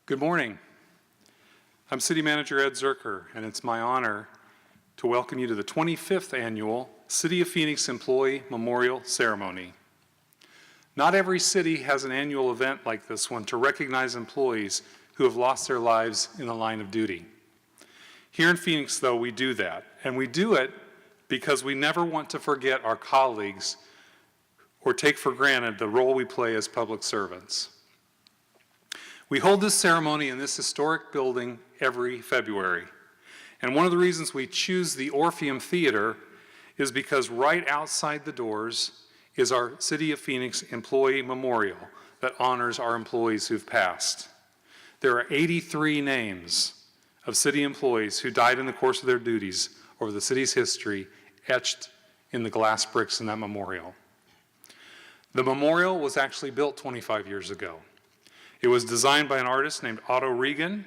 Good morning. I'm City Manager Ed Zerker, and it's my honor to welcome you to the 25th Annual City of Phoenix Employee Memorial Ceremony. Not every city has an annual event like this one to recognize employees who have lost their lives in the line of duty. Here in Phoenix, though, we do that, and we do it because we never want to forget our colleagues or take for granted the role we play as public servants. We hold this ceremony in this historic building every February. And one of the reasons we choose the Orpheum Theater is because right outside the doors is our City of Phoenix Employee Memorial that honors our employees who've passed. There are 83 names of city employees who died in the course of their duties over the city's history etched in the glass bricks in that memorial. The memorial was actually built 25 years ago. It was designed by an artist named Otto Regan,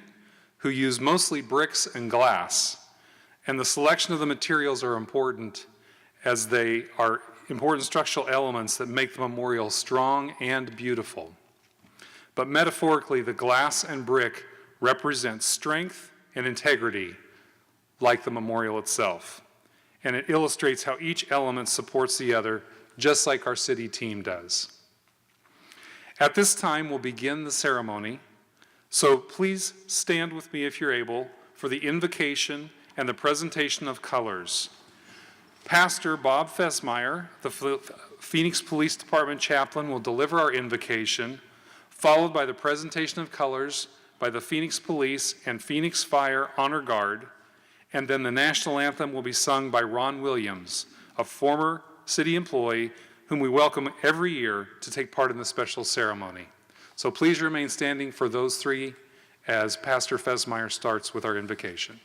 who used mostly bricks and glass. And the selection of the materials are important as they are important structural elements that make the memorial strong and beautiful. But metaphorically, the glass and brick represent strength and integrity, like the memorial itself. And it illustrates how each element supports the other, just like our city team does. At this time, we'll begin the ceremony, so please stand with me if you're able for the invocation and the presentation of colors. Pastor Bob Fesmeyer, the Phoenix Police Department chaplain, will deliver our invocation, followed by the presentation of colors by the Phoenix Police and Phoenix Fire Honor Guard, and then the national anthem will be sung by Ron Williams, a former city employee whom we welcome every year to take part in the special ceremony. So please remain standing for those three as Pastor Fesmeyer starts with our invocation.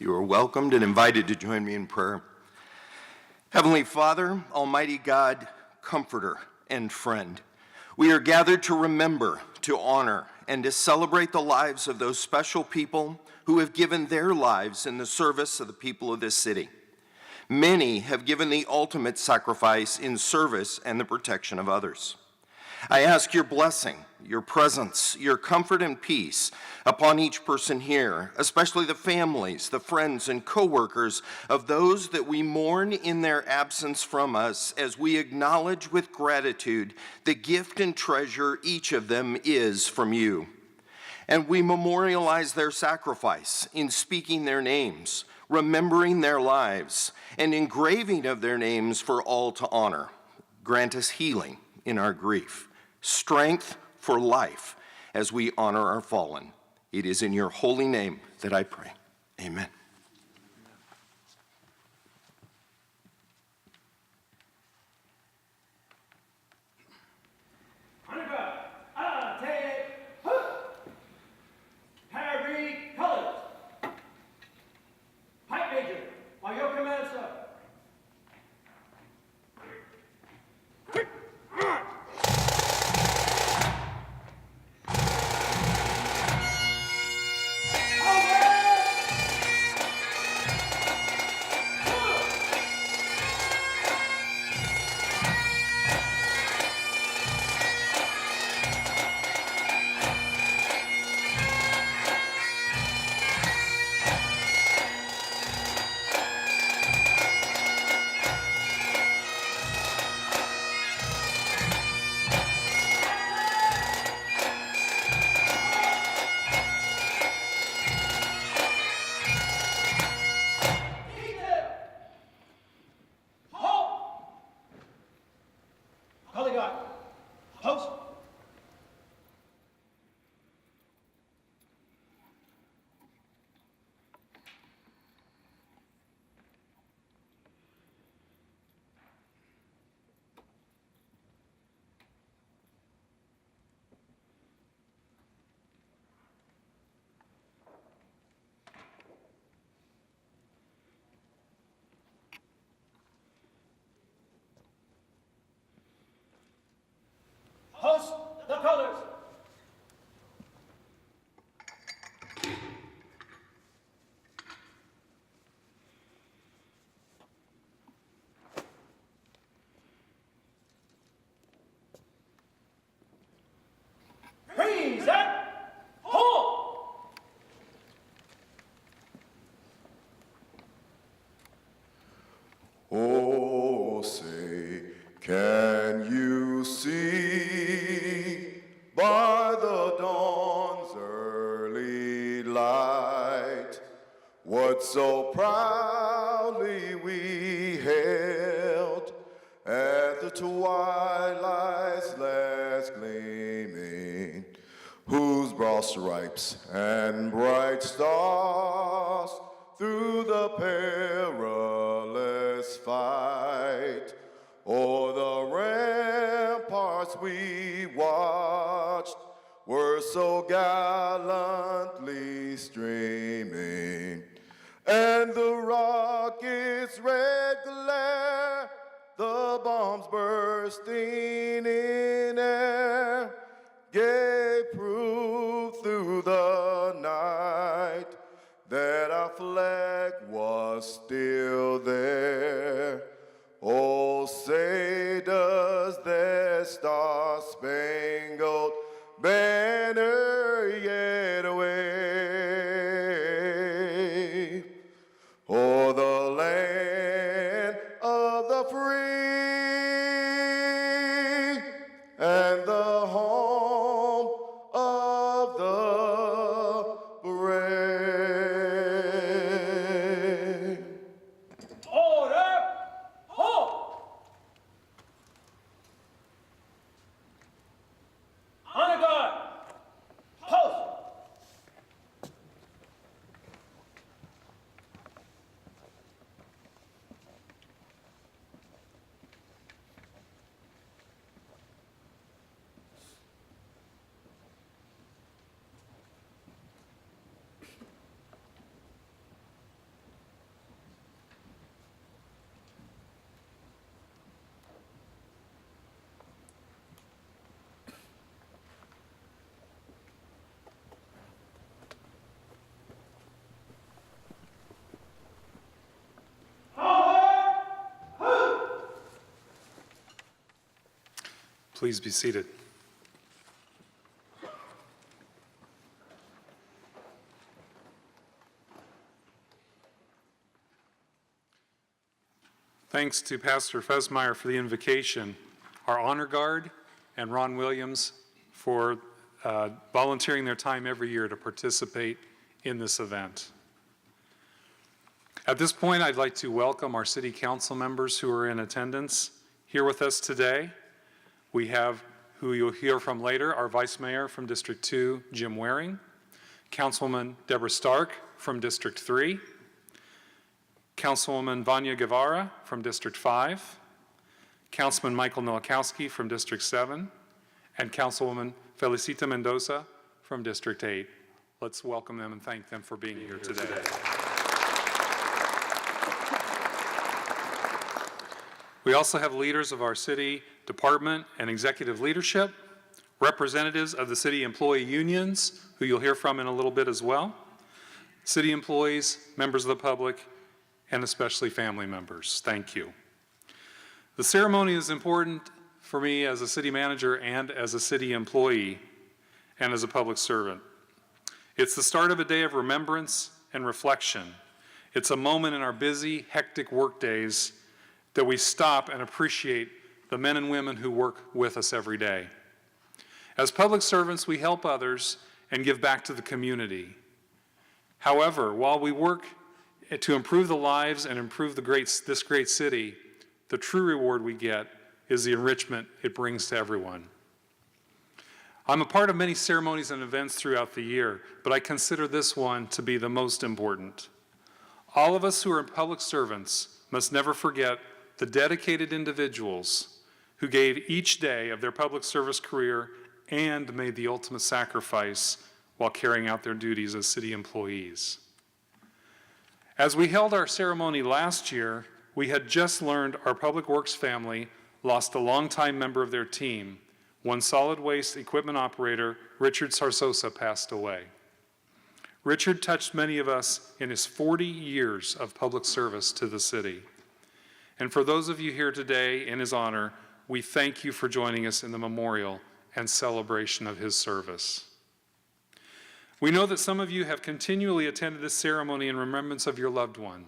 You are welcomed and invited to join me in prayer. Heavenly Father, Almighty God, Comforter and Friend, we are gathered to remember, to honor, and to celebrate the lives of those special people who have given their lives in the service of the people of this city. Many have given the ultimate sacrifice in service and the protection of others. I ask your blessing, your presence, your comfort and peace upon each person here, especially the families, the friends and co-workers of those that we mourn in their absence from us, as we acknowledge with gratitude the gift and treasure each of them is from you. And we memorialize their sacrifice in speaking their names, remembering their lives, and engraving of their names for all to honor. Grant us healing in our grief, strength for life as we honor our fallen. It is in your holy name that I pray. Amen. Host the colors. Can you see by the dawn's early light what so proudly we hailed at the twilight's last gleaming, whose broad stripes and bright stars through the perilous fight o'er the ramparts we watched were so gallantly streaming, and the rocket's red glare, the bombs bursting in air, gave proof through the night that our flag was still there. Oh, say does that star-spangled banner yet wave o'er the land of the free and the home of the brave? Order! Halt! Honor guard! Post! Please be seated. Thanks to Pastor Fesmeyer for the invocation, our honor guard, and Ron Williams for volunteering their time every year to participate in this event. At this point, I'd like to welcome our city council members who are in attendance here with us today. We have, who you'll hear from later, our Vice Mayor from District 2, Jim Waring, Councilwoman Deborah Stark from District 3, Councilwoman Vanya Guevara from District 5, Councilman Michael Nowakowski from District 7, and Councilwoman Felicita Mendoza from District 8. Let's welcome them and thank them for being here today. We also have leaders of our city department and executive leadership, representatives of the city employee unions, who you'll hear from in a little bit as well, city employees, members of the public, and especially family members. Thank you. The ceremony is important for me as a city manager and as a city employee and as a public servant. It's the start of a day of remembrance and reflection. It's a moment in our busy, hectic work days that we stop and appreciate the men and women who work with us every day. As public servants, we help others and give back to the community. However, while we work to improve the lives and improve this great city, the true reward we get is the enrichment it brings to everyone. I'm a part of many ceremonies and events throughout the year, but I consider this one to be the most important. All of us who are public servants must never forget the dedicated individuals who gave each day of their public service career and made the ultimate sacrifice while carrying out their duties as city employees. As we held our ceremony last year, we had just learned our Public Works family lost a longtime member of their team. One solid waste equipment operator, Richard Sarsosa, passed away. Richard touched many of us in his 40 years of public service to the city. And for those of you here today in his honor, we thank you for joining us in the memorial and celebration of his service. We know that some of you have continually attended this ceremony in remembrance of your loved one.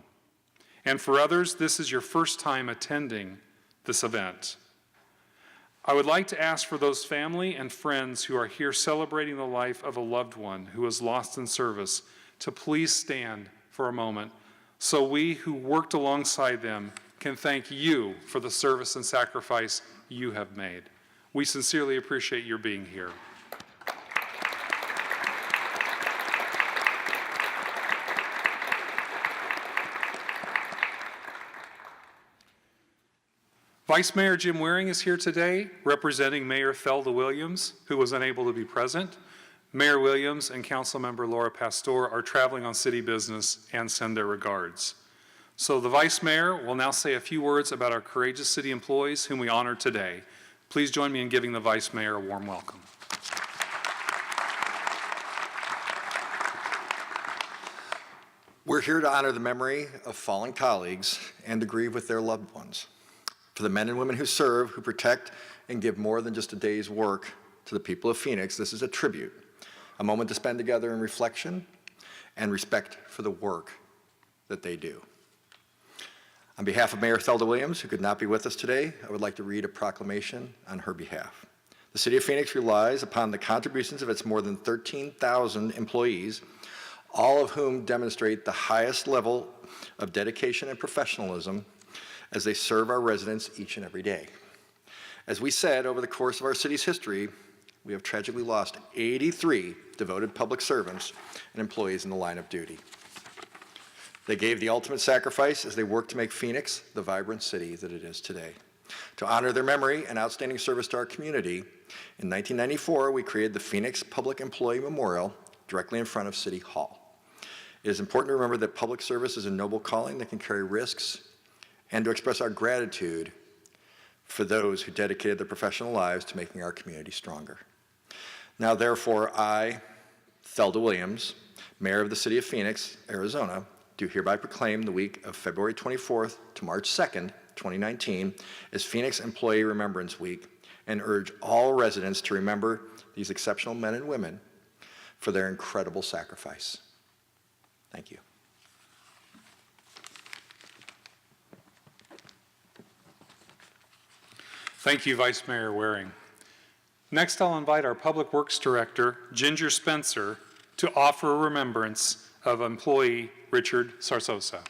And for others, this is your first time attending this event. I would like to ask for those family and friends who are here celebrating the life of a loved one who was lost in service to please stand for a moment so we who worked alongside them can thank you for the service and sacrifice you have made. We sincerely appreciate your being here. Vice Mayor Jim Waring is here today, representing Mayor Thelda Williams, who was unable to be present. Mayor Williams and Councilmember Laura Pastor are traveling on city business and send their regards. So the Vice Mayor will now say a few words about our courageous city employees whom we honor today. Please join me in giving the Vice Mayor a warm welcome. We're here to honor the memory of fallen colleagues and to grieve with their loved ones. For the men and women who serve, who protect, and give more than just a day's work to the people of Phoenix, this is a tribute, a moment to spend together in reflection and respect for the work that they do. On behalf of Mayor Thelda Williams, who could not be with us today, I would like to read a proclamation on her behalf. The City of Phoenix relies upon the contributions of its more than 13,000 employees, all of whom demonstrate the highest level of dedication and professionalism as they serve our residents each and every day. As we said, over the course of our city's history, we have tragically lost 83 devoted public servants and employees in the line of duty. They gave the ultimate sacrifice as they worked to make Phoenix the vibrant city that it is today. To honor their memory and outstanding service to our community, in 1994, we created the Phoenix Public Employee Memorial directly in front of City Hall. It is important to remember that public service is a noble calling that can carry risks, and to express our gratitude for those who dedicated their professional lives to making our community stronger. Now, therefore, I, Thelda Williams, Mayor of the City of Phoenix, Arizona, do hereby proclaim the week of February 24th to March 2nd, 2019, as Phoenix Employee Remembrance Week, and urge all residents to remember these exceptional men and women for their incredible sacrifice. Thank you. Thank you, Vice Mayor Waring. Next, I'll invite our Public Works Director, Ginger Spencer, to offer a remembrance of employee Richard Sarsosa.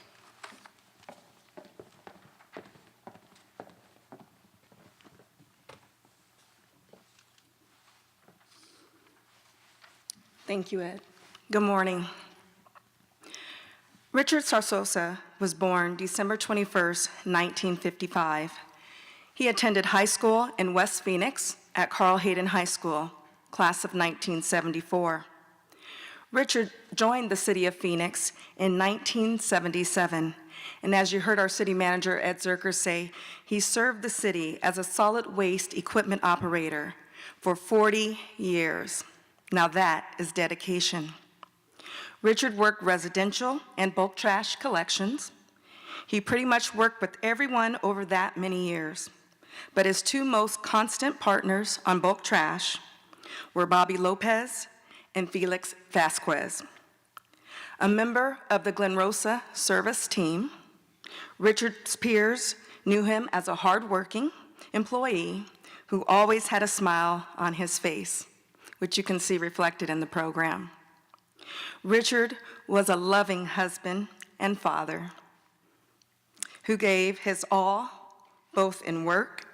Thank you, Ed. Good morning. Richard Sarsosa was born December 21st, 1955. He attended high school in West Phoenix at Carl Hayden High School, class of 1974. Richard joined the City of Phoenix in 1977, and as you heard our city manager, Ed Zerker, say, he served the city as a solid waste equipment operator for 40 years. Now that is dedication. Richard worked residential and bulk trash collections. He pretty much worked with everyone over that many years. But his two most constant partners on bulk trash were Bobby Lopez and Felix Vasquez. A member of the Glen Rosa service team, Richard's peers knew him as a hardworking employee who always had a smile on his face, which you can see reflected in the program. Richard was a loving husband and father who gave his all, both in work,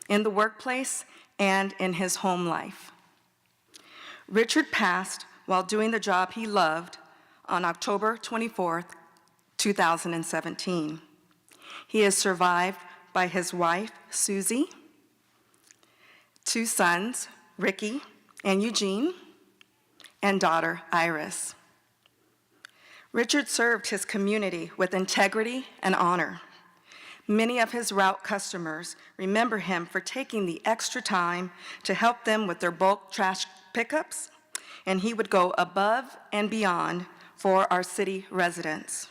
in the workplace, and in his home life. Richard passed while doing the job he loved on October 24th, 2017. He is survived by his wife, Susie, two sons, Ricky and Eugene, and daughter, Iris. Richard served his community with integrity and honor. Many of his route customers remember him for taking the extra time to help them with their bulk trash pickups, and he would go above and beyond for our city residents.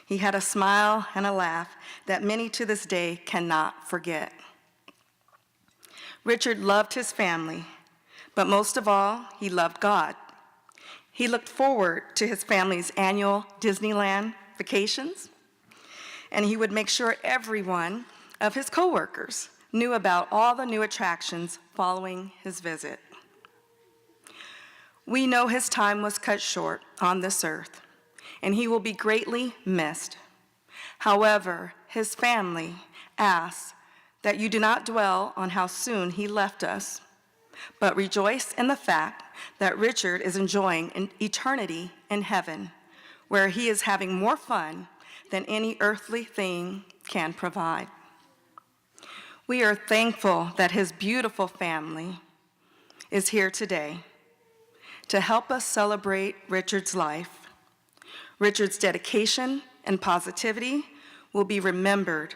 He had a smile and a laugh that many to this day cannot forget. Richard loved his family, but most of all, he loved God. He looked forward to his family's annual Disneyland vacations, and he would make sure every one of his coworkers knew about all the new attractions following his visit. We know his time was cut short on this earth, and he will be greatly missed. However, his family asks that you do not dwell on how soon he left us, but rejoice in the fact that Richard is enjoying an eternity in heaven, where he is having more fun than any earthly thing can provide. We are thankful that his beautiful family is here today to help us celebrate Richard's life. Richard's dedication and positivity will be remembered,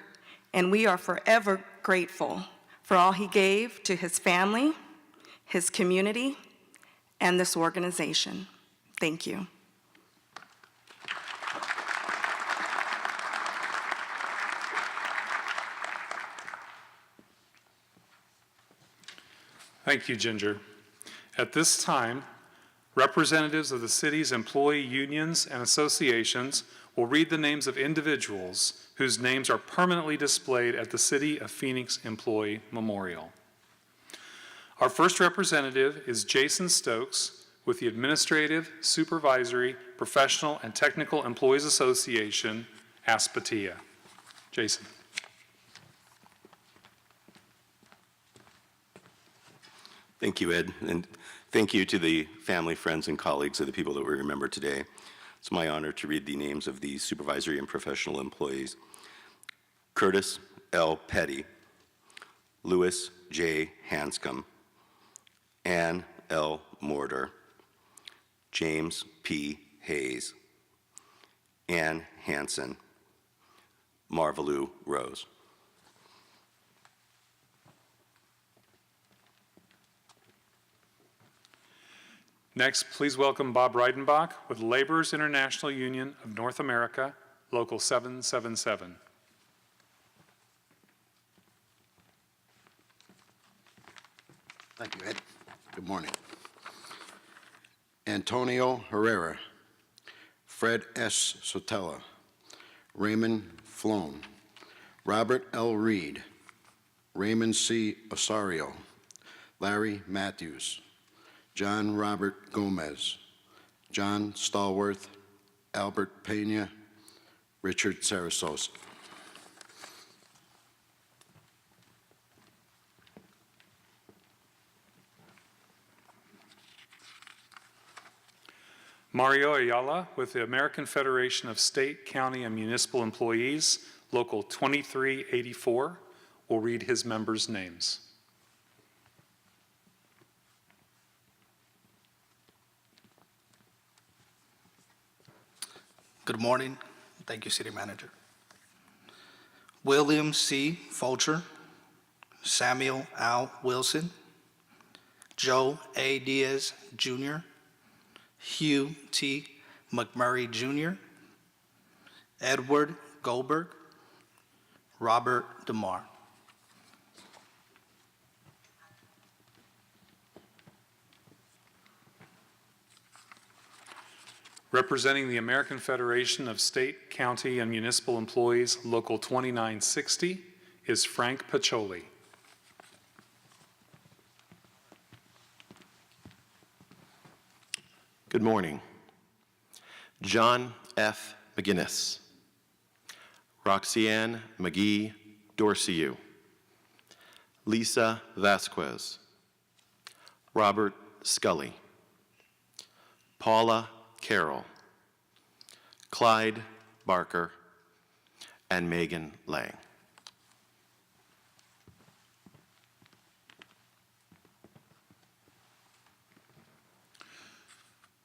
and we are forever grateful for all he gave to his family, his community, and this organization. Thank you. Thank you, Ginger. At this time, representatives of the city's employee unions and associations will read the names of individuals whose names are permanently displayed at the City of Phoenix Employee Memorial. Our first representative is Jason Stokes with the Administrative, Supervisory, Professional, and Technical Employees Association, Aspetia. Jason. Thank you, Ed, and thank you to the family, friends, and colleagues of the people that we remember today. It's my honor to read the names of the supervisory and professional employees. Curtis L. Petty, Louis J. Hanscom, Ann L. Mortar, James P. Hayes, Ann Hansen, Marvalou Rose. Next, please welcome Bob Reidenbach with Laborers International Union of North America, Local 777. Thank you, Ed. Good morning. Antonio Herrera, Fred S. Sotella, Raymond Flown, Robert L. Reed, Raymond C. Osario, Larry Matthews, John Robert Gomez, John Stallworth, Albert Pena, Richard Sarasosa. Mario Ayala with the American Federation of State, County, and Municipal Employees, Local 2384, will read his members' names. Good morning. Thank you, City Manager. William C. Fulcher, Samuel Al Wilson, Joe A. Diaz, Jr., Hugh T. McMurray, Jr., Edward Goldberg, Robert DeMar. Representing the American Federation of State, County, and Municipal Employees, Local 2960, is Frank Pacholi. Good morning. John F. McGinnis, Roxanne McGee Dorseyou, Lisa Vasquez, Robert Scully, Paula Carroll, Clyde Barker, and Megan Lang.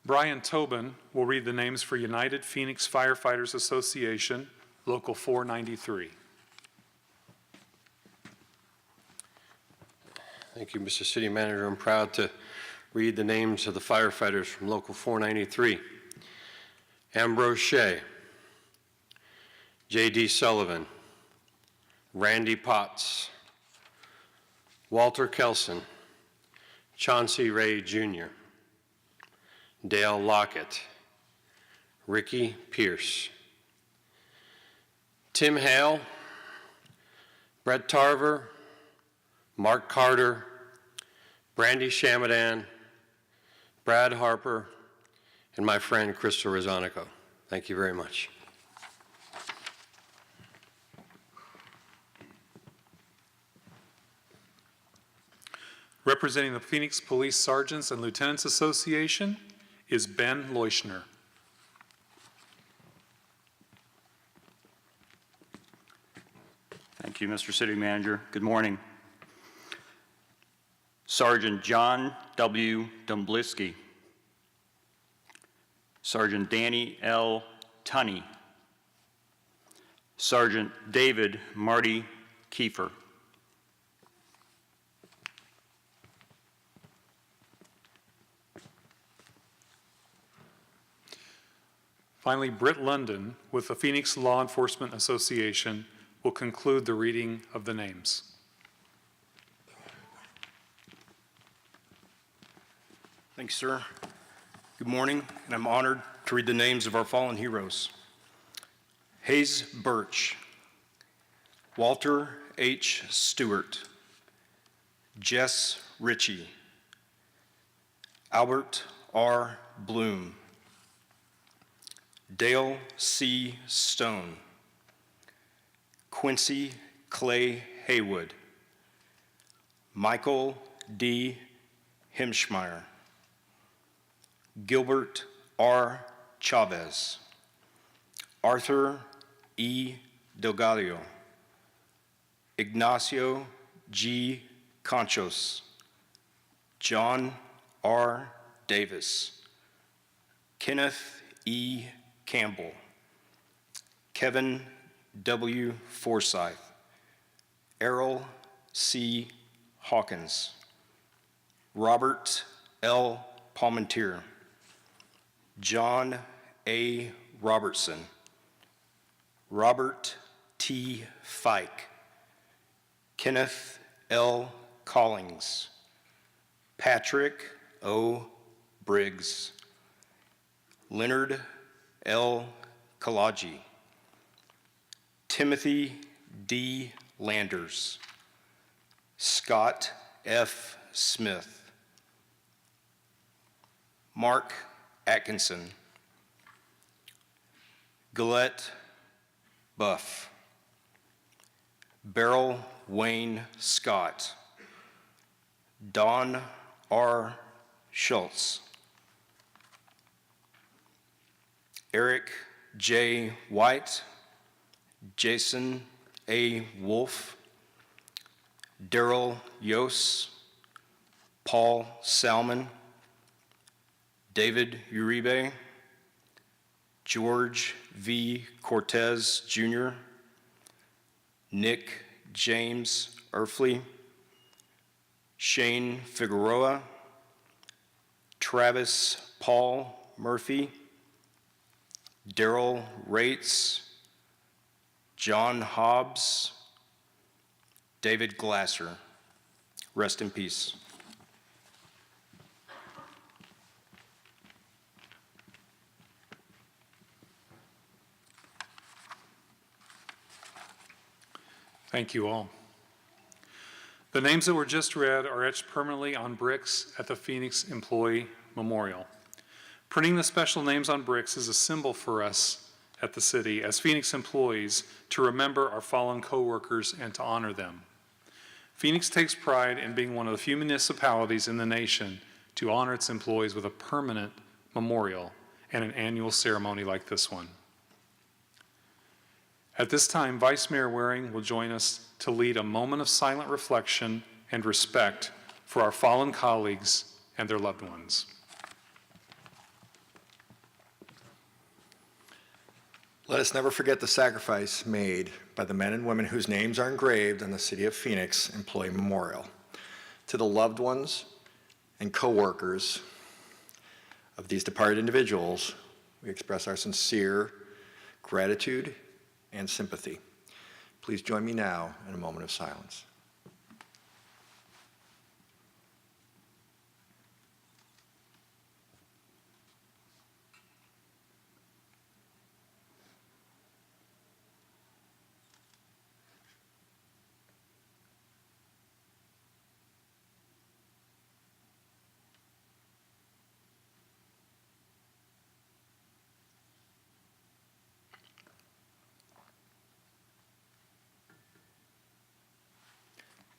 Brian Tobin will read the names for United Phoenix Firefighters Association, Local 493. Thank you, Mr. City Manager. I'm proud to read the names of the firefighters from Local 493. Ambrose Shea, J.D. Sullivan, Randy Potts, Walter Kelson, Chauncey Ray Jr., Dale Lockett, Ricky Pierce, Tim Hale, Brett Tarver, Mark Carter, Brandy Shamadan, Brad Harper, and my friend Crystal Rosanico. Thank you very much. Representing the Phoenix Police Sergeants and Lieutenants Association is Ben Leuschner. Thank you, Mr. City Manager. Good morning. Sergeant John W. Dumbliski. Sergeant Danny L. Tunney. Sergeant David Marty Kiefer. Finally, Britt London with the Phoenix Law Enforcement Association will conclude the reading of the names. Thanks, sir. Good morning, and I'm honored to read the names of our fallen heroes. Hayes Birch, Walter H. Stewart, Jess Ritchie, Albert R. Bloom, Dale C. Stone, Quincy Clay Haywood, Michael D. Hemschmeyer, Gilbert R. Chavez, Arthur E. Delgado, Ignacio G. Conchos, John R. Davis, Kenneth E. Campbell, Kevin W. Forsyth, Errol C. Hawkins, Robert L. Palmentier, John A. Robertson, Robert T. Fike, Kenneth L. Collings, Patrick O. Briggs, Leonard L. Kalaji, Timothy D. Landers, Scott F. Smith, Mark Atkinson, Gillette Buff, Beryl Wayne Scott, Don R. Schultz, Eric J. White, Jason A. Wolf, Daryl Yos, Paul Salmon, David Uribe, George V. Cortez Jr., Nick James Erfley, Shane Figueroa, Travis Paul Murphy, Daryl Rates, John Hobbs, David Glasser. Rest in peace. Thank you all. The names that were just read are etched permanently on bricks at the Phoenix Employee Memorial. Printing the special names on bricks is a symbol for us at the city as Phoenix employees to remember our fallen coworkers and to honor them. Phoenix takes pride in being one of the few municipalities in the nation to honor its employees with a permanent memorial and an annual ceremony like this one. At this time, Vice Mayor Waring will join us to lead a moment of silent reflection and respect for our fallen colleagues and their loved ones. Let us never forget the sacrifice made by the men and women whose names are engraved on the City of Phoenix Employee Memorial. To the loved ones and co-workers of these departed individuals, we express our sincere gratitude and sympathy. Please join me now in a moment of silence.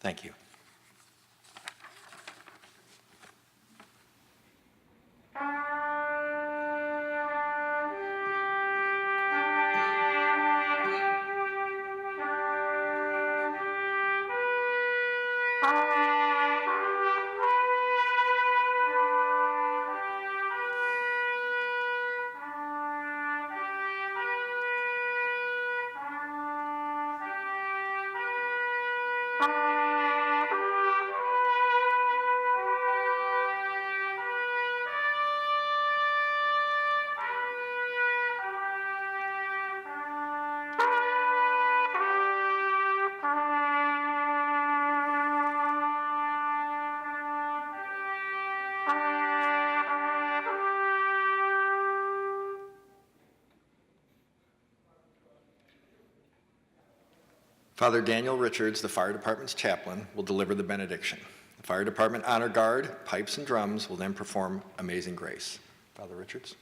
Thank you. Father Daniel Richards, the fire department's chaplain, will deliver the benediction. The fire department honor guard, pipes and drums will then perform Amazing Grace. Father Richards.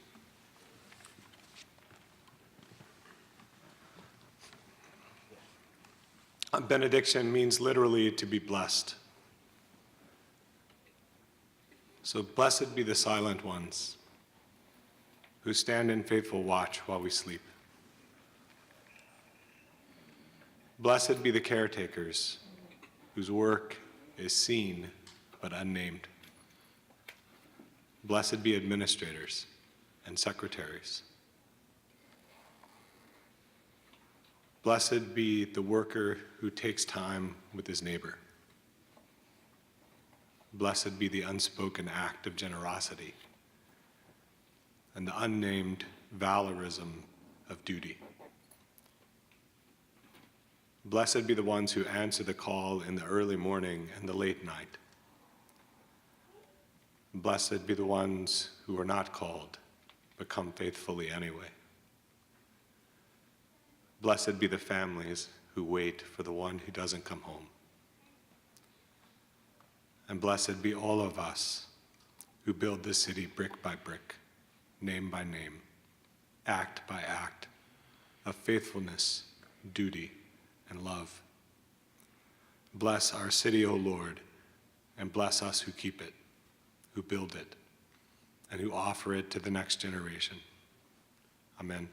A benediction means literally to be blessed. So blessed be the silent ones who stand in faithful watch while we sleep. Blessed be the caretakers whose work is seen but unnamed. Blessed be administrators and secretaries. Blessed be the worker who takes time with his neighbor. Blessed be the unspoken act of generosity and the unnamed valorism of duty. Blessed be the ones who answer the call in the early morning and the late night. Blessed be the ones who are not called, but come faithfully anyway. Blessed be the families who wait for the one who doesn't come home. And blessed be all of us who build this city brick by brick, name by name, act by act, of faithfulness, duty, and love. Bless our city, O Lord, and bless us who keep it, who build it, and who offer it to the next generation. Amen.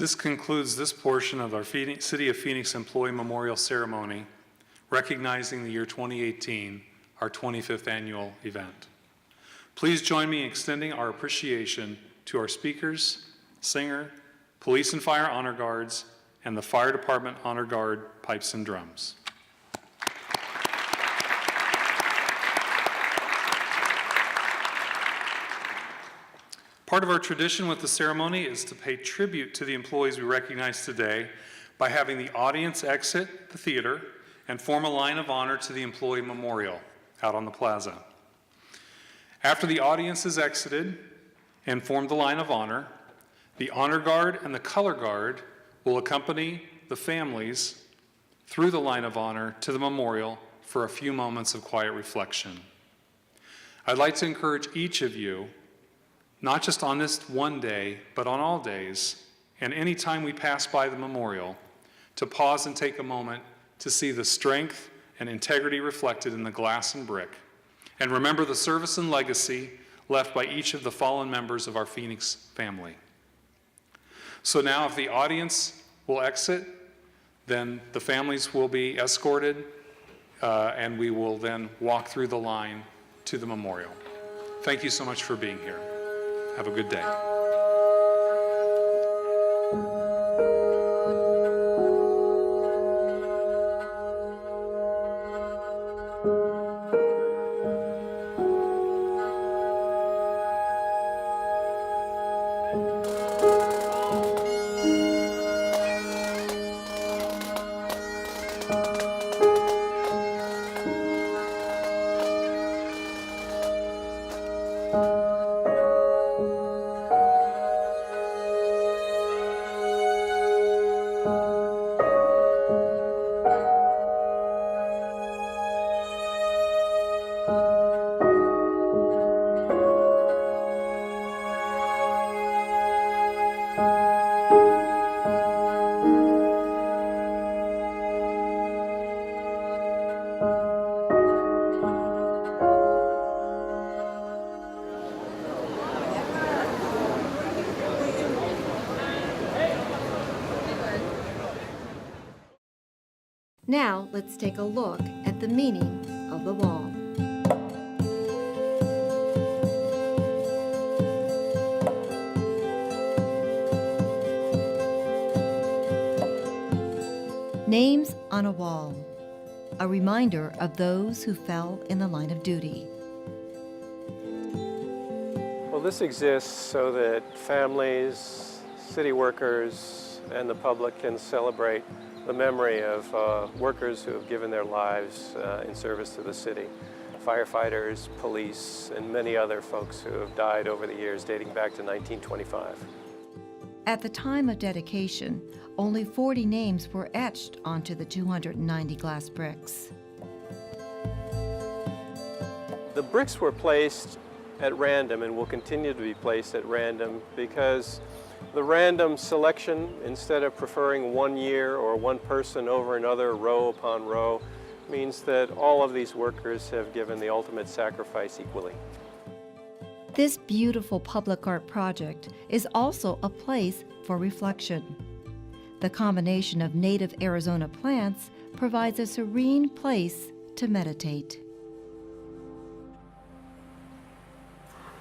This concludes this portion of our City of Phoenix Employee Memorial Ceremony, recognizing the year 2018, our 25th annual event. Please join me in extending our appreciation to our speakers, singer, police and fire honor guards, and the fire department honor guard pipes and drums. Part of our tradition with the ceremony is to pay tribute to the employees we recognize today by having the audience exit the theater and form a line of honor to the employee memorial out on the plaza. After the audience is exited and formed the line of honor, the honor guard and the color guard will accompany the families through the line of honor to the memorial for a few moments of quiet reflection. I'd like to encourage each of you, not just on this one day, but on all days, and any time we pass by the memorial, to pause and take a moment to see the strength and integrity reflected in the glass and brick, and remember the service and legacy left by each of the fallen members of our Phoenix family. So now if the audience will exit, then the families will be escorted, and we will then walk through the line to the memorial. Thank you so much for being here. Have a good day. Now, let's take a look at the meaning of the wall. Names on a wall, a reminder of those who fell in the line of duty. Well, this exists so that families, city workers, and the public can celebrate the memory of workers who have given their lives in service to the city. Firefighters, police, and many other folks who have died over the years dating back to 1925. At the time of dedication, only 40 names were etched onto the 290 glass bricks. The bricks were placed at random and will continue to be placed at random because the random selection, instead of preferring one year or one person over another, row upon row, means that all of these workers have given the ultimate sacrifice equally. This beautiful public art project is also a place for reflection. The combination of native Arizona plants provides a serene place to meditate.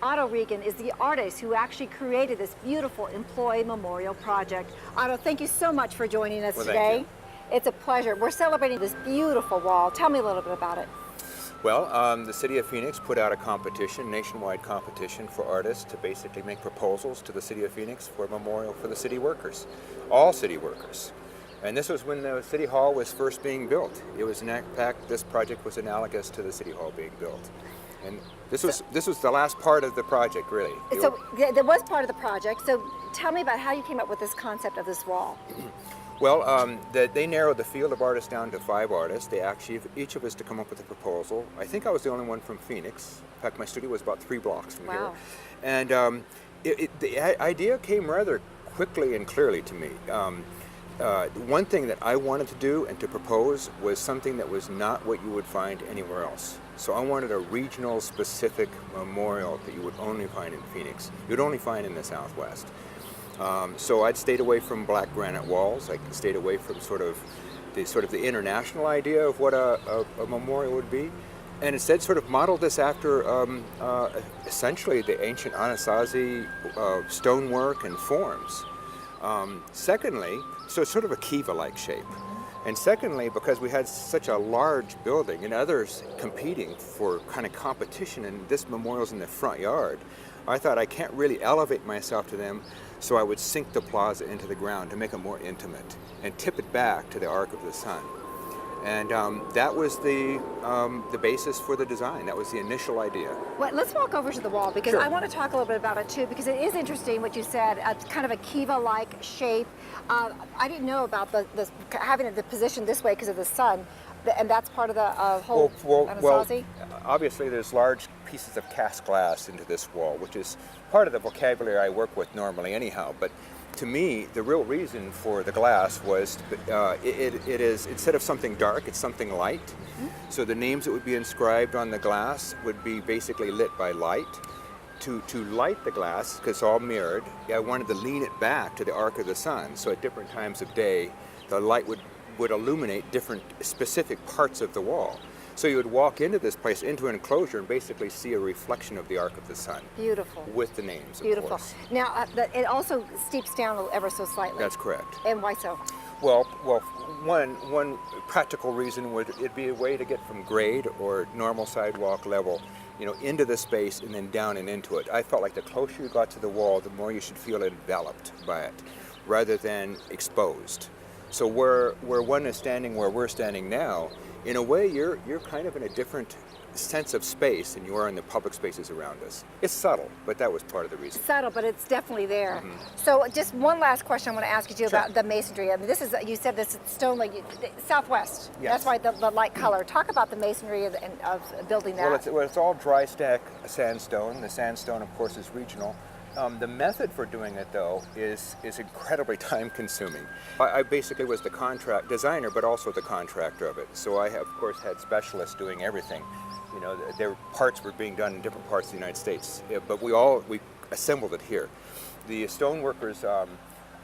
Otto Regan is the artist who actually created this beautiful employee memorial project. Otto, thank you so much for joining us today. It's a pleasure. We're celebrating this beautiful wall. Tell me a little bit about it. Well, the City of Phoenix put out a competition, nationwide competition for artists to basically make proposals to the City of Phoenix for a memorial for the city workers, all city workers. And this was when the City Hall was first being built. It was, in fact, this project was analogous to the City Hall being built. And this was the last part of the project, really. So that was part of the project. So tell me about how you came up with this concept of this wall. Well, they narrowed the field of artists down to 5 artists. They actually, each of us to come up with a proposal. I think I was the only one from Phoenix. In fact, my studio was about 3 blocks from here. And the idea came rather quickly and clearly to me. One thing that I wanted to do and to propose was something that was not what you would find anywhere else. So I wanted a regional specific memorial that you would only find in Phoenix. You'd only find in the Southwest. So I'd stayed away from black granite walls. I stayed away from sort of the international idea of what a memorial would be, and instead sort of modeled this after essentially the ancient Anasazi stonework and forms. Secondly, so it's sort of a kiva-like shape. And secondly, because we had such a large building and others competing for kind of competition, and this memorial's in the front yard, I thought I can't really elevate myself to them, so I would sink the plaza into the ground to make it more intimate and tip it back to the arc of the sun. And that was the basis for the design. That was the initial idea. Well, let's walk over to the wall, because Sure. I want to talk a little bit about it too, because it is interesting what you said, kind of a kiva-like shape. I didn't know about having the position this way because of the sun, and that's part of the whole Anasazi? Obviously there's large pieces of cast glass into this wall, which is part of the vocabulary I work with normally anyhow. But to me, the real reason for the glass was it is, instead of something dark, it's something light. Mm-hmm. So the names that would be inscribed on the glass would be basically lit by light. To light the glass, because it's all mirrored, I wanted to lean it back to the arc of the sun, so at different times of day, the light would illuminate different specific parts of the wall. So you would walk into this place, into an enclosure, and basically see a reflection of the arc of the sun. Beautiful. With the names, Beautiful. of course. Now, it also steeps down ever so slightly. That's correct. And why so? Well, one practical reason would it be a way to get from grade or normal sidewalk level, into the space and then down and into it. I felt like the closer you got to the wall, the more you should feel enveloped by it, rather than exposed. So where one is standing, where we're standing now, in a way, you're kind of in a different sense of space than you are in the public spaces around us. It's subtle, but that was part of the reason. Subtle, but it's definitely there. Mm-hmm. So just one last question I want to ask you Sure. about the masonry. I mean, you said this is stone, like southwest. Yes. That's why the light color. Talk about the masonry of building that. Well, it's all dry stack sandstone. The sandstone, of course, is regional. The method for doing it, though, is incredibly time-consuming. I basically was the contract designer, but also the contractor of it. So I have, of course, had specialists doing everything. Their parts were being done in different parts of the United States, but we assembled it here. The stone workers,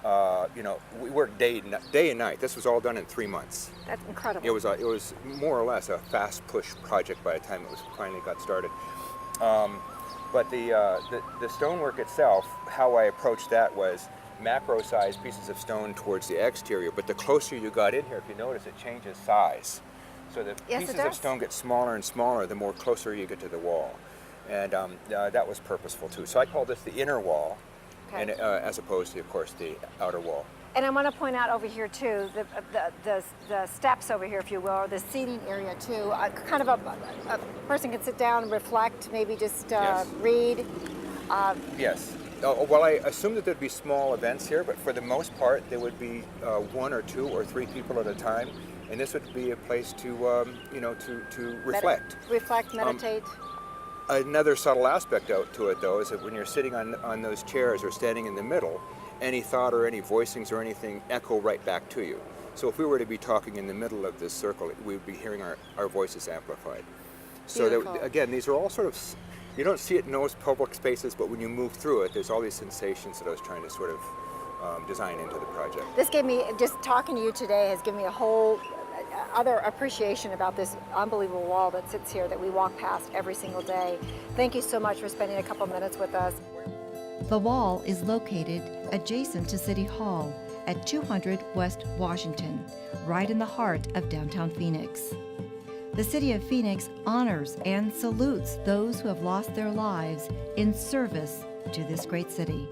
we worked day and night. This was all done in 3 months. That's incredible. It was more or less a fast push project by the time it finally got started. But the stonework itself, how I approached that was macro-sized pieces of stone towards the exterior, but the closer you got in here, if you notice, it changes size. So the pieces of stone get smaller and smaller the more closer you get to the wall. And that was purposeful too. So I call this the inner wall, okay. and as opposed to, of course, the outer wall. And I want to point out over here too, the steps over here, if you will, or the seating area too. Kind of a person can sit down and reflect, maybe just Yes. read. Yes. Well, I assume that there'd be small events here, but for the most part, there would be 1 or 2 or 3 people at a time, and this would be a place to reflect. Reflect, meditate. Another subtle aspect to it, though, is that when you're sitting on those chairs or standing in the middle, any thought or any voicings or anything echo right back to you. So if we were to be talking in the middle of this circle, we would be hearing our voices amplified. So that, again, these are all sort of, you don't see it in most public spaces, but when you move through it, there's all these sensations that I was trying to sort of design into the project. This gave me, just talking to you today has given me a whole other appreciation about this unbelievable wall that sits here that we walk past every single day. Thank you so much for spending a couple minutes with us. The wall is located adjacent to City Hall at 200 West Washington, right in the heart of downtown Phoenix. The City of Phoenix honors and salutes those who have lost their lives in service to this great city.